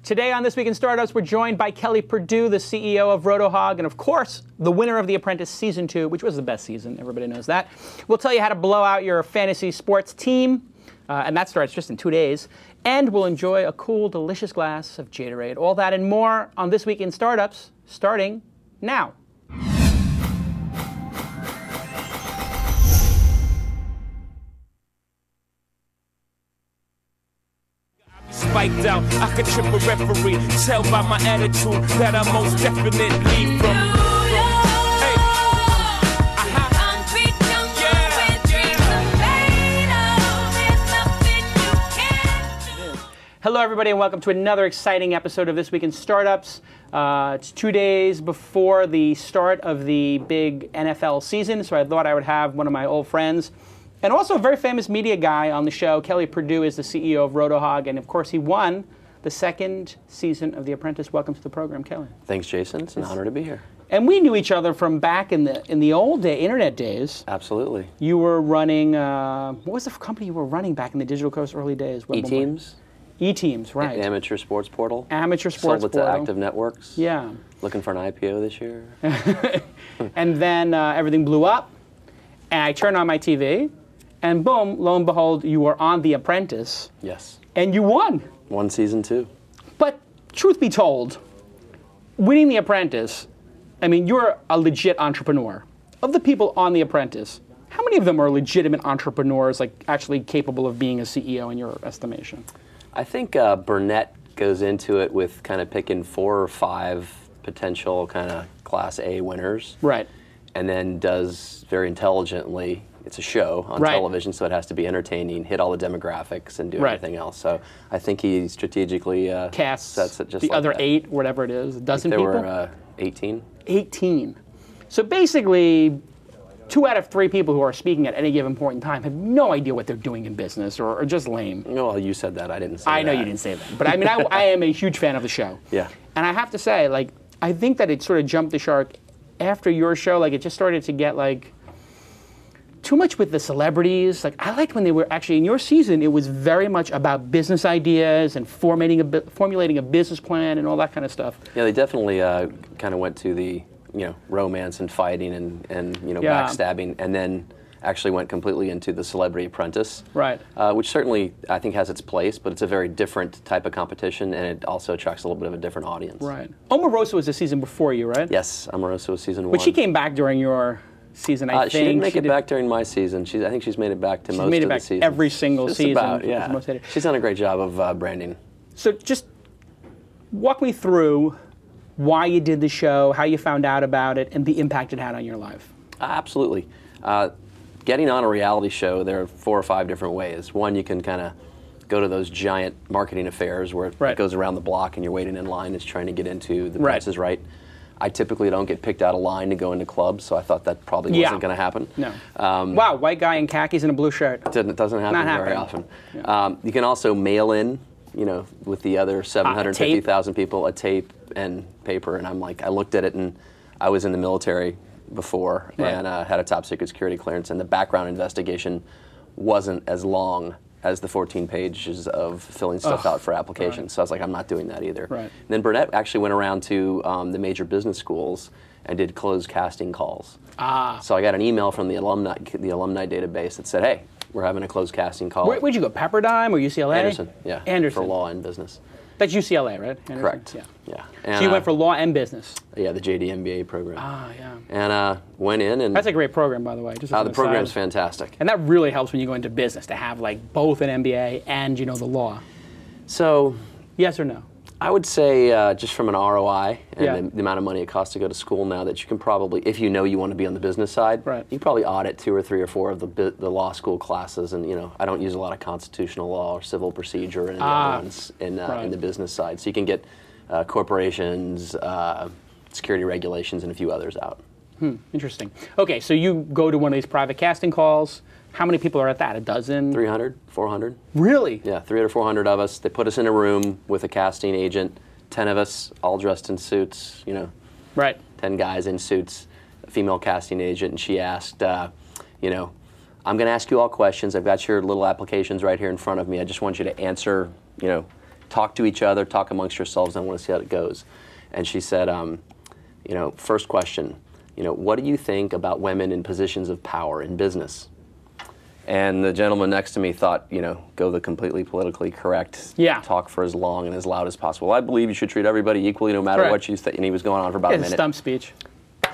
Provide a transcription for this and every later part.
Today on This Week in Startups, we're joined by Kelly Perdew, the CEO of RotoHog, and of course, the winner of The Apprentice Season 2, which was the best season. Everybody knows that. We'll tell you how to blow out your fantasy sports team, and that starts just in 2 days. And we'll enjoy a cool, delicious glass of Gatorade. All that and more on This Week in Startups, starting now. Spiked out, I could trip a referee. Tell by my attitude that I most definitely from. Hello, everybody, and welcome to another exciting episode of This Week in Startups. It's 2 days before the start of the big NFL season, so I thought I would have one of my old friends and also a very famous media guy on the show. Kelly Perdew is the CEO of RotoHog, and of course he won the second season of The Apprentice. Welcome to the program, Kelly. Thanks, Jason. It's an honor to be here. And we knew each other from back in the old internet days. Absolutely. You were running, what was the company you were running back in the Digital Coast early days? E-Teams. E-Teams, right. Amateur sports portal. Amateur sports portal. Sold it to Active Networks. Yeah. Looking for an IPO this year. And then everything blew up, and I turned on my TV, and boom, lo and behold, you were on The Apprentice. Yes. And you won. Won season 2. But truth be told, winning The Apprentice, I mean, you're a legit entrepreneur. Of the people on The Apprentice, how many of them are legitimate entrepreneurs, like actually capable of being a CEO in your estimation? I think Burnett goes into it with kind of picking 4 or 5 potential kind of Class A winners. Right. And then does very intelligently, it's a show on television, so it has to be entertaining, hit all the demographics, and do everything else. So I think he strategically casts sets it just the like other that. 8, whatever it is, a dozen people? There were 18. 18. So basically, 2 out of 3 people who are speaking at any given point in time have no idea what they're doing in business, or just lame. No, well, you said that. I didn't say that. I know you didn't say that. But I mean, I am a huge fan of the show. Yeah. And I have to say, like, I think that it sort of jumped the shark after your show. Like, it just started to get, like, too much with the celebrities. Like, I liked when they were actually, in your season, it was very much about business ideas and formulating a business plan and all that kind of stuff. Yeah, they definitely kind of went to the, romance and fighting and backstabbing, and then actually went completely into the Celebrity Apprentice. Right. Which certainly, I think, has its place, but it's a very different type of competition, and it also attracts a little bit of a different audience. Right. Omarosa was the season before you, right? Yes, Omarosa was season 1. But she came back during your season, I think. She didn't make it back during my season. I think she's made it back to most of the seasons. Every single season. About, yeah. She's done a great job of branding. So just walk me through why you did the show, how you found out about it, and the impact it had on your life. Absolutely. Getting on a reality show, there are 4 or 5 different ways. One, you can kind of go to those giant marketing affairs where it goes around the block and you're waiting in line, is trying to get into The Price is Right. I typically don't get picked out of line to go into clubs, so I thought that probably wasn't going to happen. No. Wow, white guy in khakis and a blue shirt. It doesn't happen very often. Yeah. You can also mail in, with the other 750,000 people, a tape and paper. And I looked at it, and I was in the military before and had a top secret security clearance, and the background investigation wasn't as long as the 14 pages of filling stuff out for applications. Right. So I was like, I'm not doing that either. Right. And then Burnett actually went around to the major business schools and did closed casting calls. So I got an email from the alumni database that said, hey, we're having a closed casting call. Where'd you go, Pepperdine or UCLA? Anderson, yeah. Anderson. For law and business. That's UCLA, right? Anderson? Correct. Yeah. And, so you went for law and business? Yeah, the JD MBA program. Yeah. And went in and... That's a great program, by the way. Just the program's fantastic. And that really helps when you go into business, to have like both an MBA and, the law. So... Yes or no? I would say just from an ROI and the amount of money it costs to go to school now, that you can probably, if you want to be on the business side, you can probably audit 2 or 3 or 4 of the law school classes. And I don't use a lot of constitutional law or civil procedure and the other ones in the business side. So you can get corporations, security regulations, and a few others out. Interesting. Okay, so you go to one of these private casting calls. How many people are at that? A dozen? 300, 400. Really? Yeah, 300 or 400 of us. They put us in a room with a casting agent, 10 of us, all dressed in suits, Right. 10 guys in suits, a female casting agent, and she asked, I'm going to ask you all questions. I've got your little applications right here in front of me. I just want you to answer, talk to each other, talk amongst yourselves, and I want to see how it goes. And she said, you know, first question, you know, what do you think about women in positions of power in business? And the gentleman next to me thought, you know, go the completely politically correct, talk for as long and as loud as possible. I believe you should treat everybody equally no matter what you think. And he was going on for about a minute. Stump speech.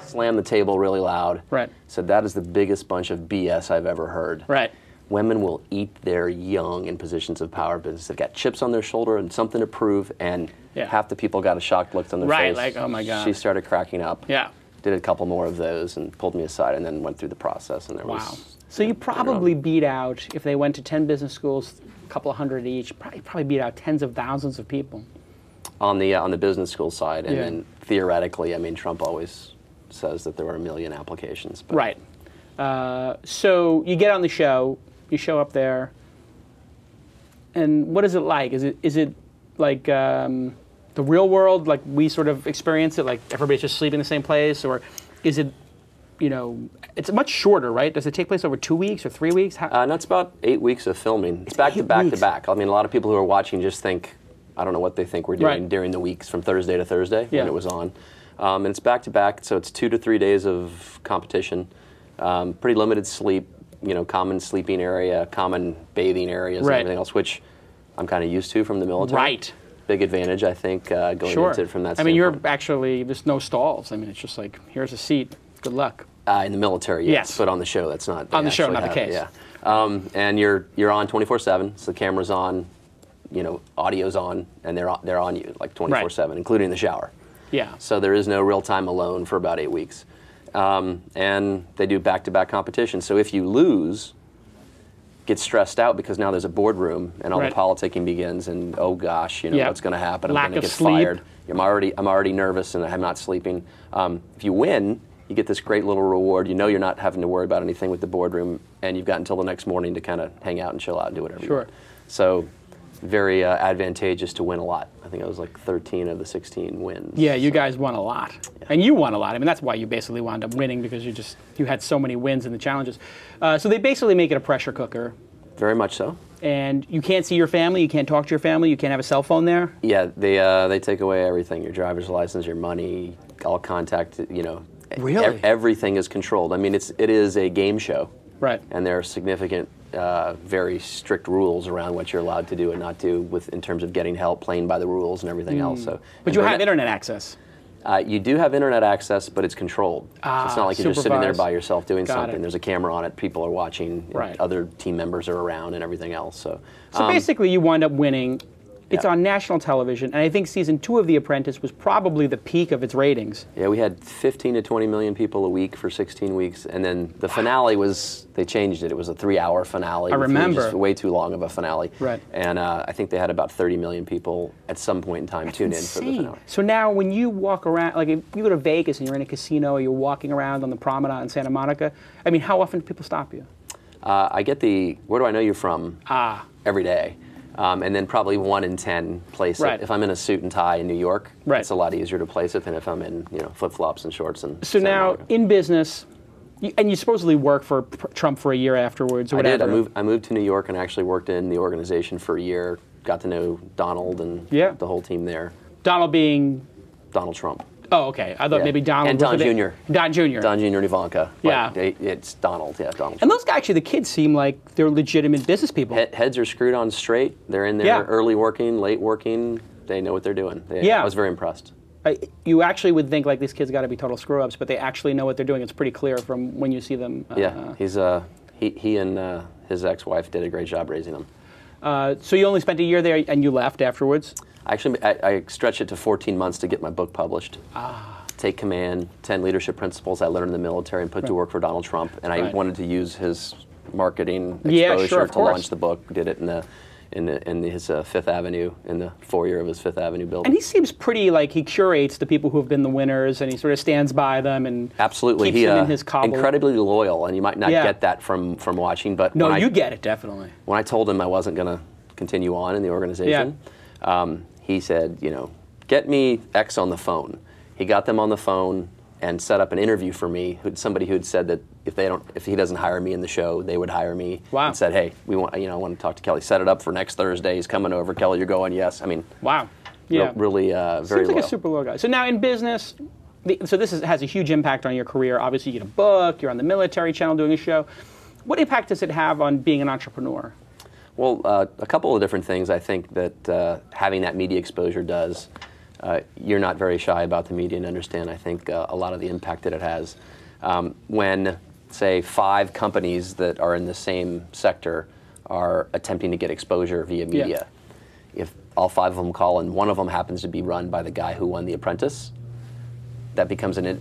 Slammed the table really loud. Right. Said, that is the biggest bunch of BS I've ever heard. Right. Women will eat their young in positions of power business. They've got chips on their shoulder and something to prove, and half the people got a shocked look on their face. Right, like, oh my God. She started cracking up. Yeah. Did a couple more of those and pulled me aside and then went through the process. And there was... So you probably beat out, if they went to 10 business schools, a couple of hundred each, probably beat out tens of thousands of people. On the business school side, and then theoretically, I mean, Trump always says that there were 1 million applications. But. Right. So you get on the show, you show up there, and what is it like? Is it like the real world, like we sort of experience it, like everybody's just sleeping in the same place, or is it, you know, it's much shorter, right? Does it take place over 2 weeks or 3 weeks? No, it's about 8 weeks of filming. It's back to back to back. I mean, a lot of people who are watching just think, I don't know what they think we're doing during the weeks from Thursday to Thursday when it was on. And it's back to back, so it's 2 to 3 days of competition. Pretty limited sleep, you know, common sleeping area, common bathing areas, and everything else, which I'm kind of used to from the military. Right. Big advantage, I think, going into it from that standpoint. I mean, you're actually, there's no stalls. I mean, it's just like, here's a seat. Good luck. In the military, yes. But on the show, that's not. On the show, not the case. Yeah. And you're on 24/7. So the camera's on, you know, audio's on, and they're on you like 24/7, including the shower. Yeah. So there is no real time alone for about 8 weeks, and they do back-to-back competition. So if you lose, get stressed out because now there's a boardroom and all the politicking begins, and oh gosh, you know what's going to happen? I'm going to get fired. I'm already nervous and I'm not sleeping. If you win, you get this great little reward. You know you're not having to worry about anything with the boardroom, and you've got until the next morning to kind of hang out and chill out and do whatever you want. So very advantageous to win a lot. I think it was like 13 of the 16 wins. Yeah, you guys won a lot. Yeah. And you won a lot. I mean, that's why you basically wound up winning, because you had so many wins in the challenges. So they basically make it a pressure cooker. Very much so. And you can't see your family, you can't talk to your family, you can't have a cell phone there? Yeah, they take away everything, your driver's license, your money, all contact, you know. Really? Everything is controlled. I mean, it is a game show. Right. And there are significant, very strict rules around what you're allowed to do and not do in terms of getting help, playing by the rules and everything else. So, but you have internet access? You do have internet access, but it's controlled. So it's not like you're just sitting there by yourself doing something. There's a camera on it, people are watching, other team members are around and everything else. So basically you wind up winning. It's on national television, and I think season 2 of The Apprentice was probably the peak of its ratings. Yeah, we had 15 to 20 million people a week for 16 weeks, and then the finale was, they changed it. It was a 3-hour finale. I remember. Just way too long of a finale. Right. And I think they had about 30 million people at some point in time tune in for the finale. So now when you walk around, like if you go to Vegas and you're in a casino, or you're walking around on the promenade in Santa Monica, I mean, how often do people stop you? I get the, where do I know you from? Every day. And then probably 1 in 10 place it. If I'm in a suit and tie in New York, it's a lot easier to place it than if I'm in, you know, flip-flops and shorts. And so now, in business, and you supposedly work for Trump for a year afterwards, or whatever. I did. I moved to New York and actually worked in the organization for a year. Got to know Donald and the whole team there. Donald being? Donald Trump. Oh, okay. I thought maybe Donald and Don Jr. Don Jr. Don Jr. and Ivanka. Yeah. It's Donald. Yeah, Donald. And those guys, actually, the kids seem like they're legitimate business people. Heads are screwed on straight. They're in there early working, late working. They know what they're doing. I was very impressed. You actually would think like these kids got to be total screw-ups, but they actually know what they're doing. It's pretty clear from when you see them. He and his ex-wife did a great job raising them. So you only spent a year there and you left afterwards? Actually, I stretched it to 14 months to get my book published. Take Command, 10 leadership principles I learned in the military and put to work for Donald Trump. And I wanted to use his marketing exposure to launch the book. Did it in his Fifth Avenue, in the foyer of his Fifth Avenue building. And he seems pretty, like, he curates the people who have been the winners, and he sort of stands by them and keeps them in his cobble. Incredibly loyal, and you might not get that from watching. But no, you get it, definitely. When I told him I wasn't going to continue on in the organization, he said, you know, get me X on the phone. He got them on the phone, and set up an interview for me. Somebody who had said that if he doesn't hire me in the show, they would hire me. Wow. And said, hey, I want to talk to Kelly. Set it up for next Thursday. He's coming over. Kelly, you're going? Yes. I mean, wow. Yeah. Really, very Seems like loyal. a super loyal guy. So now in business, so this has a huge impact on your career. Obviously, you get a book. You're on the military channel doing a show. What impact does it have on being an entrepreneur? Well, a couple of different things I think that having that media exposure does. You're not very shy about the media and understand, I think, a lot of the impact that it has. When, say, 5 companies that are in the same sector are attempting to get exposure via media, if all 5 of them call and one of them happens to be run by the guy who won The Apprentice, that becomes an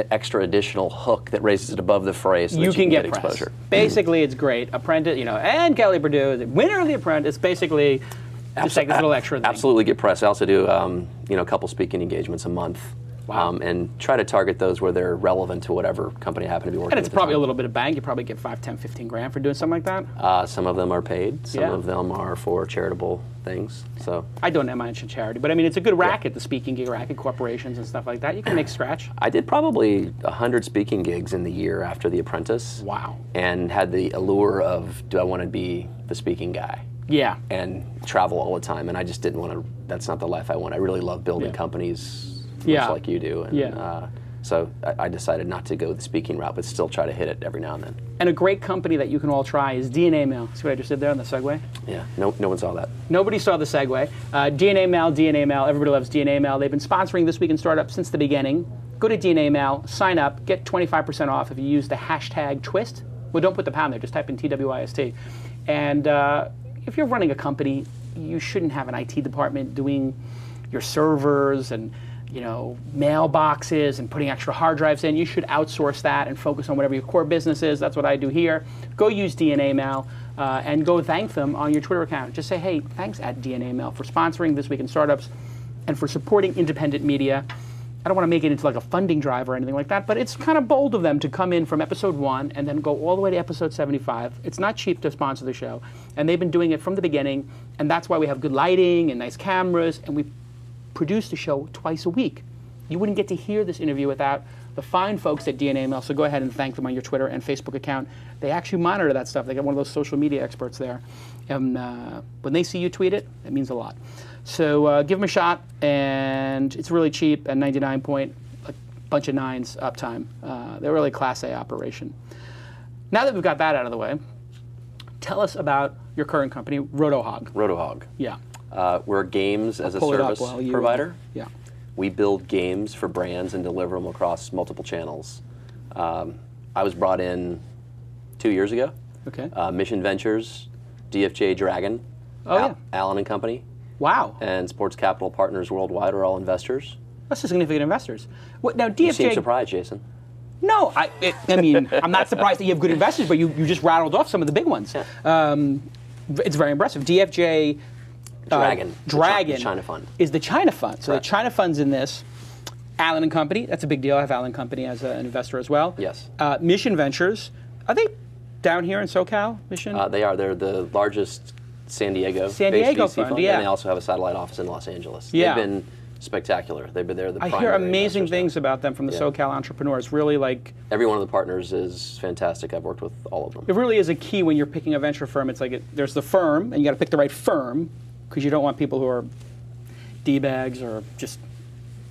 extra additional hook that raises it above the fray so that you can get exposure. Basically, it's great. Apprentice, and Kelly Perdew, the winner of The Apprentice, basically just like this little extra thing. Absolutely get press. I also do a couple speaking engagements a month. Wow. And try to target those where they're relevant to whatever company I happen to be working with. And it's probably a little bit of bank. You probably get 5, 10, 15 grand for doing something like that. Some of them are paid. Some of them are for charitable things. So I donate mine to charity, but I mean, it's a good racket, the speaking gig racket, corporations and stuff like that. You can make scratch. I did probably 100 speaking gigs in the year after The Apprentice. Wow. And had the allure of, do I want to be the speaking guy? Yeah. And travel all the time. And I just didn't want to, that's not the life I want. I really love building companies. Much like you do. And, so I decided not to go the speaking route, but still try to hit it every now and then. And a great company that you can all try is DNA Mail. See what I just did there on the segue? Yeah, no one saw that. Nobody saw the segue. DNA Mail, everybody loves DNA Mail. They've been sponsoring This Week in Startup since the beginning. Go to DNA Mail, sign up, get 25% off if you use the hashtag twist. Well, don't put the pound there, just type in TWIST. And if you're running a company, you shouldn't have an IT department doing your servers and mailboxes and putting extra hard drives in. You should outsource that and focus on whatever your core business is. That's what I do here. Go use DNA Mail and go thank them on your Twitter account. Just say, hey, thanks at DNA Mail for sponsoring This Week in Startups and for supporting independent media. I don't want to make it into like a funding drive or anything like that, but it's kind of bold of them to come in from episode 1 and then go all the way to episode 75. It's not cheap to sponsor the show, and they've been doing it from the beginning, and that's why we have good lighting and nice cameras, and we produce the show twice a week. You wouldn't get to hear this interview without the fine folks at DNA Mail, so go ahead and thank them on your Twitter and Facebook account. They actually monitor that stuff. They got one of those social media experts there. And when they see you tweet it, it means a lot. So give them a shot, and it's really cheap at 99 point, a bunch of 9s uptime. They're really a Class A operation. Now that we've got that out of the way, tell us about your current company, RotoHog. RotoHog. Yeah. We're a games as a service provider. Yeah. We build games for brands and deliver them across multiple channels. I was brought in 2 years ago. Okay. Mission Ventures, DFJ Dragon, Allen and Company. Wow. And Sports Capital Partners Worldwide are all investors. That's significant investors. Now, DFJ. You seem surprised, Jason. No, I mean, I'm not surprised that you have good investors, but you just rattled off some of the big ones. Yeah. It's very impressive. DFJ. Dragon. The China Fund. Is the China Fund. So Correct. the China Fund's in this. Allen and Company, that's a big deal. I have Allen and Company as an investor as well. Yes. Mission Ventures, are they down here in SoCal, Mission? They are. They're the largest San Diego fund, and they also have a satellite office in Los Angeles. Yeah. They've been spectacular. They've been there. I hear amazing things about them from the SoCal entrepreneurs. Really, like every one of the partners is fantastic. I've worked with all of them. It really is a key when you're picking a venture firm. It's like there's the firm, and you got to pick the right firm because you don't want people who are D-bags or just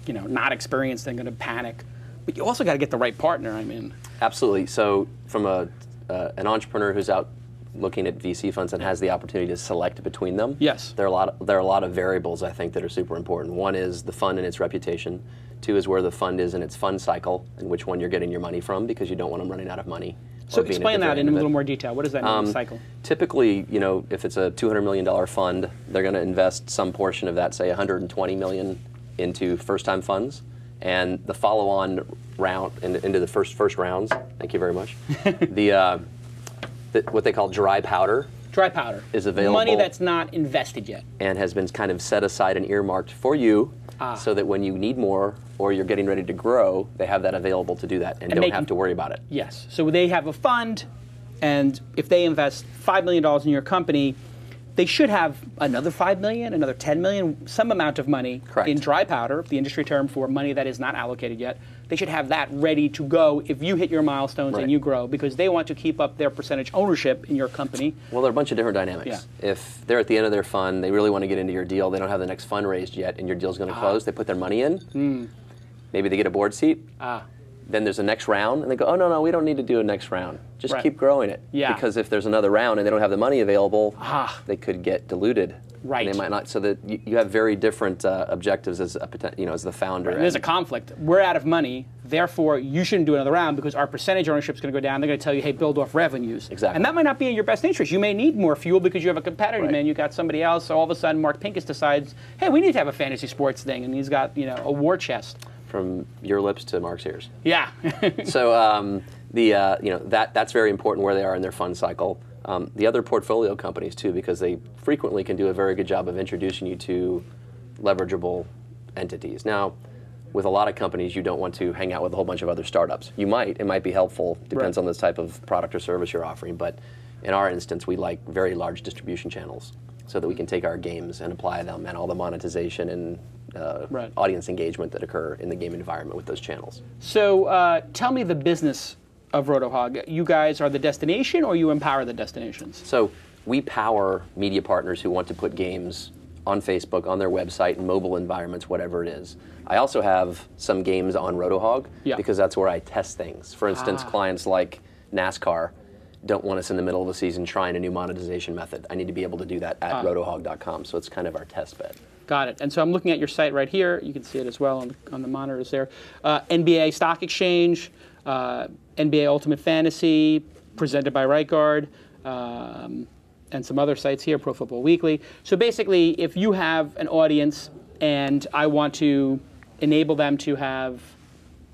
not experienced and going to panic. But you also got to get the right partner. I mean, absolutely. So from an entrepreneur who's out looking at VC funds and has the opportunity to select between them. Yes. There are a lot of variables I think that are super important. One is the fund and its reputation. 2 is where the fund is in its fund cycle and which one you're getting your money from because you don't want them running out of money. So explain that in a little more detail. What does that mean, cycle? Typically, if it's a $200 million fund, they're going to invest some portion of that, say $120 million into first-time funds. And the follow-on round into the first rounds, thank you very much, what they call dry powder. Dry powder is available. Money that's not invested yet. And has been kind of set aside and earmarked for you so that when you need more or you're getting ready to grow, they have that available to do that and don't have to worry about it. Yes. So they have a fund, and if they invest $5 million in your company, they should have another 5 million, another 10 million, some amount of money in dry powder, the industry term for money that is not allocated yet. They should have that ready to go if you hit your milestones and you grow, because they want to keep up their percentage ownership in your company. Well, there are a bunch of different dynamics. Yeah. If they're at the end of their fund, they really want to get into your deal, they don't have the next fund raised yet, and your deal's going to close, they put their money in. Maybe they get a board seat. Then there's a next round, and they go, oh, no, we don't need to do a next round. Just keep growing it. Yeah. Because if there's another round and they don't have the money available, they could get diluted. Right. And they might not. So that you have very different objectives as as the founder. There's a conflict. We're out of money, therefore you shouldn't do another round because our percentage ownership is going to go down. They're going to tell you, hey, build off revenues. Exactly. And that might not be in your best interest. You may need more fuel because you have a competitor, man. You got somebody else. So all of a sudden, Mark Pincus decides, hey, we need to have a fantasy sports thing, and he's got a war chest. From your lips to Mark's ears. Yeah. So that's very important where they are in their fund cycle. The other portfolio companies too, because they frequently can do a very good job of introducing you to leverageable entities. Now, with a lot of companies, you don't want to hang out with a whole bunch of other startups. You might. It might be helpful. Depends on the type of product or service you're offering. But in our instance, we like very large distribution channels so that we can take our games and apply them and all the monetization and audience engagement that occur in the game environment with those channels. So tell me the business of RotoHog. You guys are the destination, or you empower the destinations? So we power media partners who want to put games on Facebook, on their website, in mobile environments, whatever it is. I also have some games on RotoHog because that's where I test things. For instance, clients like NASCAR don't want us in the middle of the season trying a new monetization method. I need to be able to do that at rotohog.com, so it's kind of our test bed. Got it. And so I'm looking at your site right here. You can see it as well on the monitors there. NBA Stock Exchange, NBA Ultimate Fantasy, presented by Right Guard, and some other sites here, Pro Football Weekly. So basically, if you have an audience and I want to enable them to have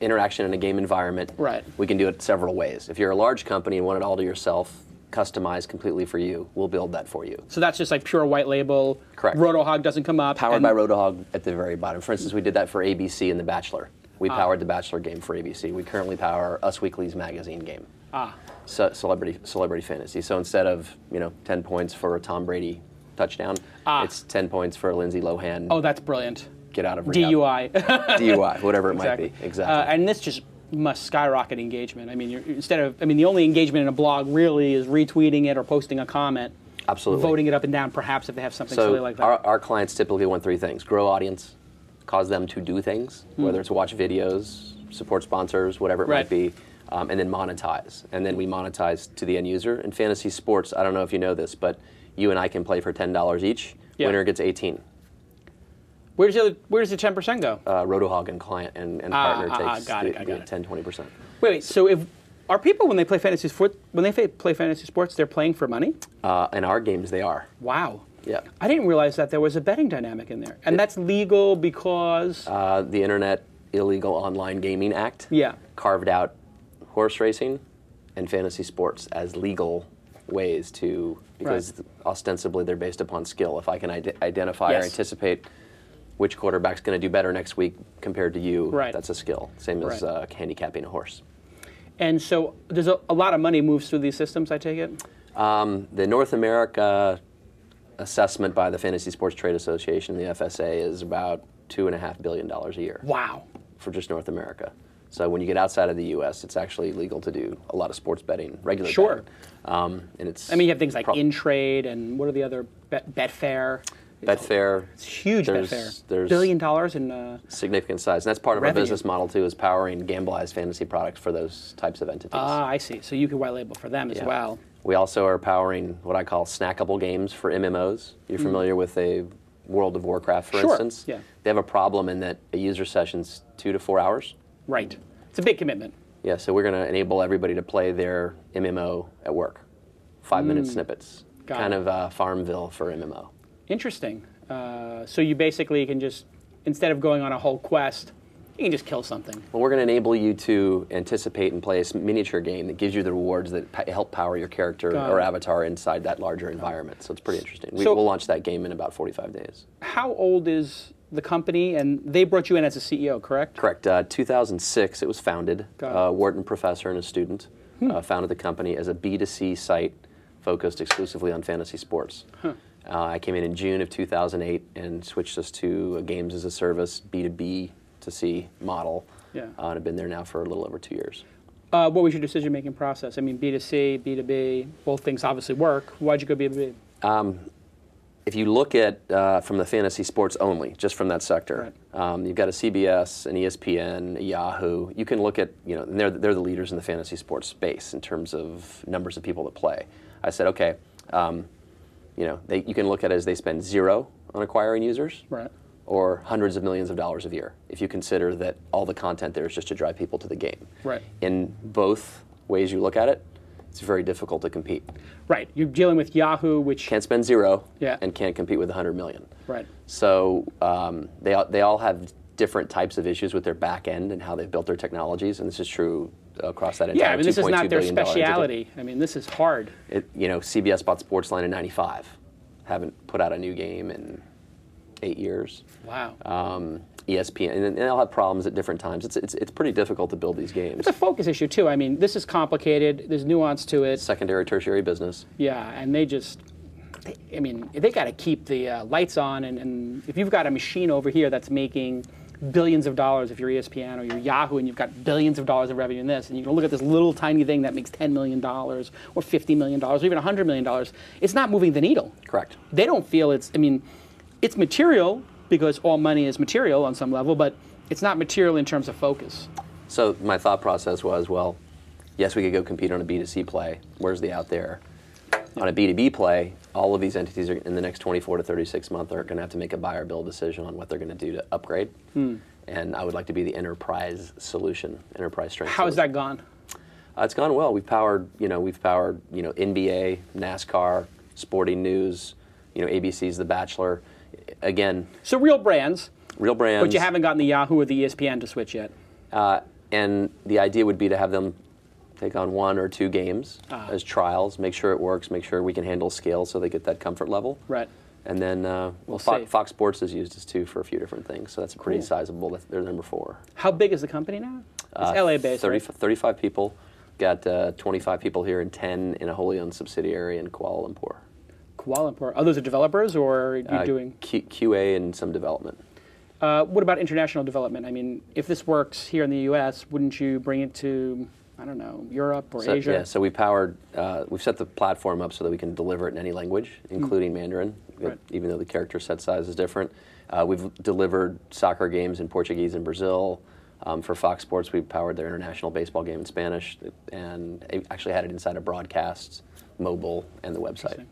interaction in a game environment, we can do it several ways. If you're a large company and want it all to yourself, customized completely for you, we'll build that for you. So that's just like pure white label. Correct. RotoHog doesn't come up. Powered by RotoHog at the very bottom. For instance, we did that for ABC and The Bachelor. We powered The Bachelor game for ABC. We currently power Us Weekly's magazine game. So celebrity fantasy. So instead of 10 points for a Tom Brady touchdown, it's 10 points for a Lindsay Lohan. Oh, that's brilliant. Get out of rehab. DUI. DUI, whatever it might be. Exactly. And this just must skyrocket engagement. I mean, the only engagement in a blog really is retweeting it or posting a comment. Absolutely. Voting it up and down, perhaps, if they have something silly like that. Our clients typically want three things: grow audience, cause them to do things, whether it's watch videos, support sponsors, whatever it might be, and then monetize. And then we monetize to the end user. In fantasy sports, I don't know if you know this, but you and I can play for $10 each. Winner gets 18. Where does the 10% go? RotoHog and client and partner takes the 10, 20%. Wait, so are people when they play fantasy sports, they're playing for money? In our games, they are. Wow. Yeah. I didn't realize that there was a betting dynamic in there, and that's legal because the Internet Illegal Online Gaming Act carved out horse racing and fantasy sports as legal ways to, because ostensibly they're based upon skill. If I can identify or anticipate which quarterback's going to do better next week compared to you, that's a skill. Same as handicapping a horse. And so there's a lot of money moves through these systems, I take it? The North America assessment by the Fantasy Sports Trade Association, the FSA, is about $2.5 billion a year. Wow. For just North America. So when you get outside of the U.S., it's actually legal to do a lot of sports betting, regular betting. And it's you have things like InTrade and what are the other, Betfair? Betfair. It's huge, Betfair. There's $1 billion in significant size. And that's part of our business model, too, is powering Gambleized fantasy products for those types of entities. I see. So you can white label for them as well. We also are powering what I call snackable games for MMOs. You're familiar with a World of Warcraft, for instance? Yeah. They have a problem in that a user session's 2 to 4 hours. Right. It's a big commitment. Yeah, so we're going to enable everybody to play their MMO at work. 5-minute snippets. Kind of Farmville for MMO. Interesting. So you basically can just, instead of going on a whole quest, you can just kill something. Well, we're going to enable you to anticipate and play a miniature game that gives you the rewards that help power your character or avatar inside that larger environment. So it's pretty interesting. We'll launch that game in about 45 days. How old is the company? And they brought you in as a CEO, correct? Correct. 2006 it was founded. Wharton professor and a student founded the company as a B2C site focused exclusively on fantasy sports. I came in June of 2008 and switched us to a games as a service, B2B to C model. Yeah. And I've been there now for a little over 2 years. What was your decision-making process? I mean, B2C, B2B, both things obviously work. Why'd you go B2B? If you look at from the fantasy sports only, just from that sector, right. You've got a CBS, an ESPN, a Yahoo. You can look at, and they're the leaders in the fantasy sports space in terms of numbers of people that play. I said, okay, you can look at it as they spend zero on acquiring users, right. or hundreds of millions of dollars a year, if you consider that all the content there is just to drive people to the game. Right. In both ways you look at it, it's very difficult to compete. Right. You're dealing with Yahoo, which can't spend zero, yeah. and can't compete with 100 million. Right. So they all have different types of issues with their back end and how they've built their technologies, and this is true across that entire. Yeah, I mean, this is not their specialty. I mean, this is hard. CBS bought Sportsline in '95, haven't put out a new game in 8 years. Wow. ESPN, and they'll have problems at different times. It's pretty difficult to build these games. It's a focus issue too. I mean, this is complicated. There's nuance to it. Secondary, tertiary business. Yeah, and they got to keep the lights on. And if you've got a machine over here that's making billions of dollars, if you're ESPN or you're Yahoo, and you've got billions of dollars of revenue in this, and you can look at this little tiny thing that makes $10 million or $50 million or even $100 million, it's not moving the needle. Correct. They don't feel it's material, because all money is material on some level, but it's not material in terms of focus. So my thought process was, well, yes, we could go compete on a B2C play. Where's the out there? On a B2B play, all of these entities are, in the next 24 to 36 months are going to have to make a buy or build decision on what they're going to do to upgrade. And I would like to be the enterprise solution, enterprise strength. How has that gone? It's gone well. We've powered NBA, NASCAR, sporting news, ABC's The Bachelor. Again, so real brands, but you haven't gotten the Yahoo or the ESPN to switch yet. And the idea would be to have them take on 1 or 2 games as trials, make sure it works, make sure we can handle scale so they get that comfort level. Right. And then Fox Sports has used us too for a few different things, so that's pretty sizable. They're number 4. How big is the company now? It's LA based. 35 people. Got 25 people here and 10 in a wholly owned subsidiary in Kuala Lumpur. Kuala Lumpur. Are those dovelopers, or are you doing QA and some development? What about international development? I mean, if this works here in the U.S., wouldn't you bring it to, I don't know, Europe or Asia? Yeah. So we've set the platform up so that we can deliver it in any language, including Mandarin, right. even though the character set size is different. We've delivered soccer games in Portuguese and Brazil. For Fox Sports, we've powered their international baseball game in Spanish, and actually had it inside of broadcasts, mobile, and the website.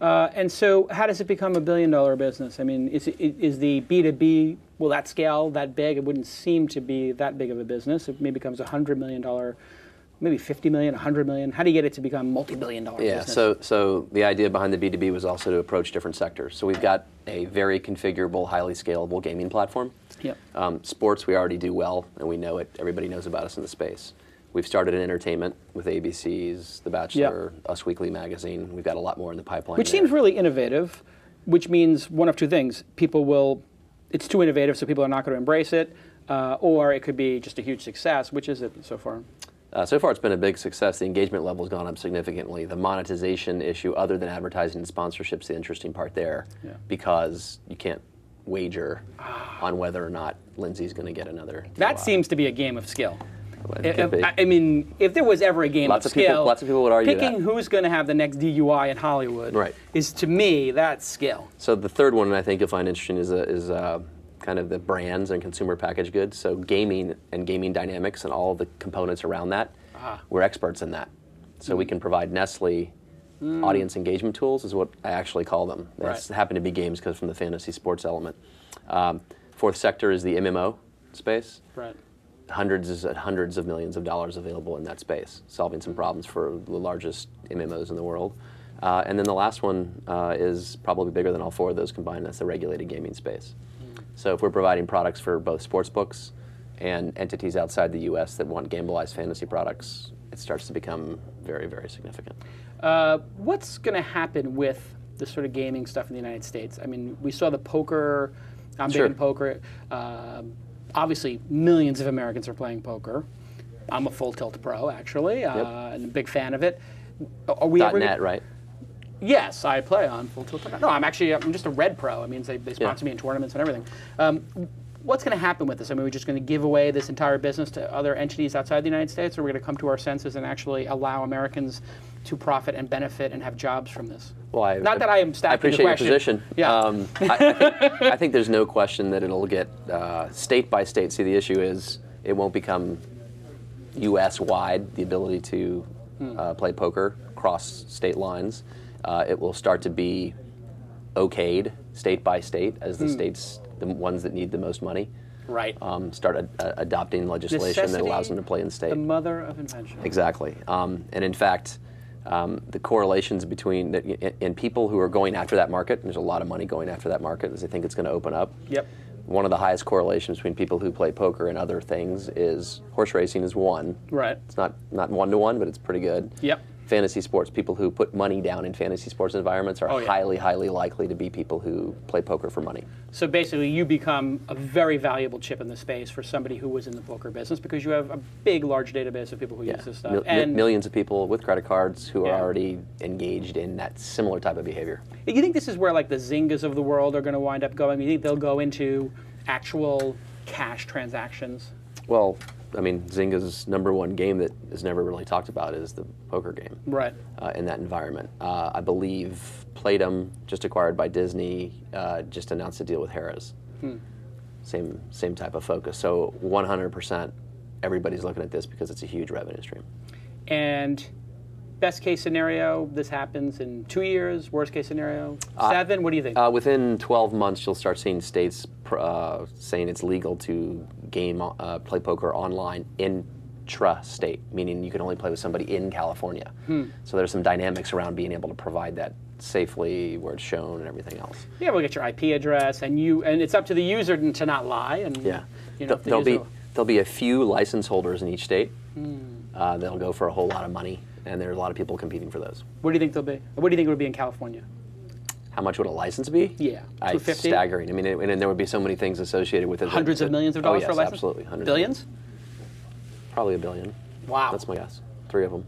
And so how does it become $1 billion business? I mean, is the B2B, will that scale that big? It wouldn't seem to be that big of a business. It maybe becomes $100 million, maybe $50 million, $100 million. How do you get it to become multi-billion dollar business? Yeah, so the idea behind the B2B was also to approach different sectors. So we've got a very configurable, highly scalable gaming platform. Yep. Sports we already do well, and we know it. Everybody knows about us in the space. We've started in entertainment with ABC's The Bachelor, Us Weekly magazine. We've got a lot more in the pipeline. Which seems really innovative, which means one of two things. It's too innovative, so people are not going to embrace it, or it could be just a huge success. Which is it so far? So far, it's been a big success. The engagement level has gone up significantly. The monetization issue, other than advertising and sponsorships, the interesting part there, because you can't wager on whether or not Lindsay's going to get another DUI. That seems to be a game of skill. I mean, if there was ever a game of skill, lots of people would argue picking who's going to have the next DUI in Hollywood is, to me, that's skill. So the third one, I think you'll find interesting, is kind of the brands and consumer packaged goods. So gaming and gaming dynamics and all the components around that, we're experts in that. So we can provide Nestle audience engagement tools, is what I actually call them. They happen to be games because from the fantasy sports element. Fourth sector is the MMO space. Right. Hundreds of millions of dollars available in that space, solving some problems for the largest MMOs in the world. And then the last one is probably bigger than all 4 of those combined. That's the regulated gaming space. So if we're providing products for both sports books and entities outside the U.S. that want Gambleized fantasy products, it starts to become very, very significant. What's going to happen with this sort of gaming stuff in the United States? I mean, we saw the poker. I'm big in poker. Obviously, millions of Americans are playing poker. I'm a full tilt pro, actually, and a big fan of it. Are we .net, right? Yes, I play on Full Tilt. No, I'm just a Red Pro. I mean, they sponsor me in tournaments and everything. What's going to happen with this? I mean, we're just going to give away this entire business to other entities outside the United States, or we're going to come to our senses and actually allow Americans to profit and benefit and have jobs from this? Well, not that I am stacking I appreciate the question. your position. Yeah. I think there's no question that it'll get state by state. See, the issue is it won't become U.S.-wide, the ability to play poker across state lines. It will start to be okayed state by state as the states, the ones that need the most money, right, start adopting legislation that allows them to play in state. The mother of invention. Exactly. And in fact, the correlations between in people who are going after that market, and there's a lot of money going after that market as they think it's going to open up. Yep. One of the highest correlations between people who play poker and other things is horse racing is one. Right. It's not 1-to-1, but it's pretty good. Yep. Fantasy sports, people who put money down in fantasy sports environments are highly, highly likely to be people who play poker for money. So basically you become a very valuable chip in the space for somebody who was in the poker business because you have a big, large database of people who use this stuff. And millions of people with credit cards who are already engaged in that similar type of behavior. You think this is where like the Zyngas of the world are going to wind up going? You think they'll go into actual cash transactions? Well, I mean, Zynga's #1 game that is never really talked about is the poker game. Right. In that environment. I believe Playdom, just acquired by Disney, just announced a deal with Harrah's. Same type of focus. So 100% everybody's looking at this because it's a huge revenue stream. And best case scenario, this happens in 2 years. Worst case scenario, 7. What do you think? Within 12 months, you'll start seeing states saying it's legal to play poker online intra-state, meaning you can only play with somebody in California. So there's some dynamics around being able to provide that safely, where it's shown, and everything else. Yeah, we'll get your IP address, and it's up to the user to not lie. And you know, there'll be a few license holders in each state. That'll go for a whole lot of money. And there are a lot of people competing for those. What do you think they'll be? What do you think it would be in California? How much would a license be? Yeah, It's staggering. I mean, and there would be so many things associated with it. Hundreds of millions of dollars for a license? Absolutely. Hundreds. Billions? Probably $1 billion. Wow. That's my guess. 3 of them.